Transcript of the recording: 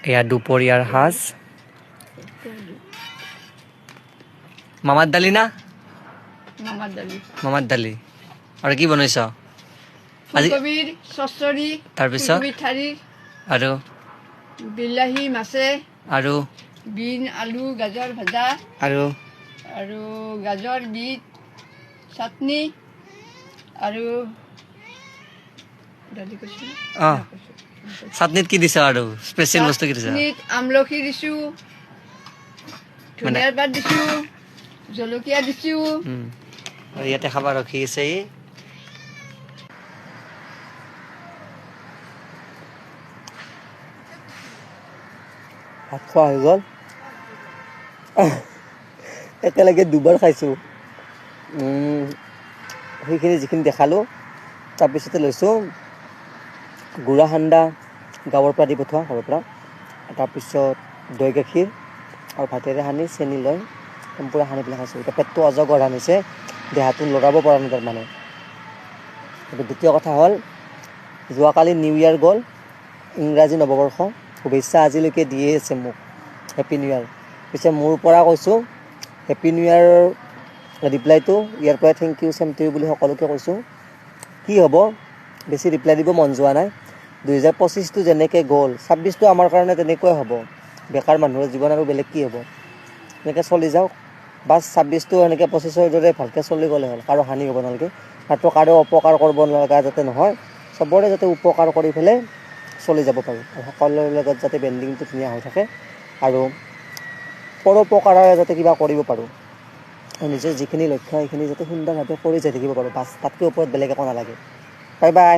এয়া দুপৰীয়াৰ সাজ মামাৰ দালি না মামাৰ দালি আৰু কি বনাইছ আজি ফুলকবিৰ চচ্চৰি তাৰপিছত ফুলকবিৰ ঠাৰি আৰু বিলাহী মাছে আৰু বিন আলু গাজৰ ভাজা আৰু আৰু গাজৰ বিট চাটনি আৰু দালি কৈছোঁ অঁ চাটনিত কি দিছ আৰু স্পেচিয়েল বস্তু কি দিছ চাটনিত আমলখি দিছোঁ ধনিয়াৰ পাত দিছোঁ জলকীয়া দিছোঁ আৰু ইয়াতে খাব ৰখি আছে ই ভাত খোৱা হৈ গ'ল একেলগে দুবাৰ খাইছোঁ সেইখিনি যিখিনি দেখালোঁ তাৰপিছতে লৈছোঁ গুড়া সান্দা গাঁৱৰ পৰা দি পঠোৱা ঘৰৰ পৰা তাৰপিছত দৈ গাখীৰ আৰু ভাতেৰে সানি চেনি লৈ সম্পূৰ্ণ সানি পেলাই খাইছোঁ এতিয়া পেটটো অজগৰ সানিছে দেহাটো লৰাব পৰা নাই তাৰমানে দ্বিতীয় কথা হ'ল যোৱাকালি নিউ ইয়েৰ গ'ল ইংৰাজী নৱবৰ্ষ শুভেচ্ছা আজিলৈকে দিয়ে আছে মোক হেপী নিউ ইয়েৰ পিছে মোৰ পৰা কৈছোঁ হেপী নিউ ইয়েৰ ৰিপ্লাইটো ইয়াৰ পৰাই thank you same to you বুলি সকলোকে কৈছোঁ কি হ'ব বেছি ৰিপ্লাই দিব মন যোৱা নাই 2025টো যেনেকৈ গ'ল 26টো আমাৰ কাৰণে তেনেকুৱাই হ'ব বেকাৰ মানুহৰ জীৱন আৰু বেলেগ কি হ'ব এনেকৈ চলি যাওক বাছ 26টো এনেকৈ 25ৰ দৰে ভালকৈ চলি গ'লে হ'ল কাৰো হানি হ'ব নালাগে আৰু কাৰো অপকাৰ কৰিব নলগা যাতে নহয় চবৰে যাতে উপকাৰ কৰি পেলাই চলি যাব পাৰোঁ আৰু সকলোৰে লগত যাতে বেণ্ডিংটো ধুনীয়া হৈ থাকে আৰু পৰোপকাৰেৰে যাতে কিবা কৰিব পাৰোঁ আৰু নিজৰ যিখিনি লক্ষ্য সেইখিনি যাতে সুন্দৰভাৱে কৰি যাই থাকিব পাৰোঁ বাছ তাতকৈ ওপৰত বেলেগ একো নালাগে বাই বাই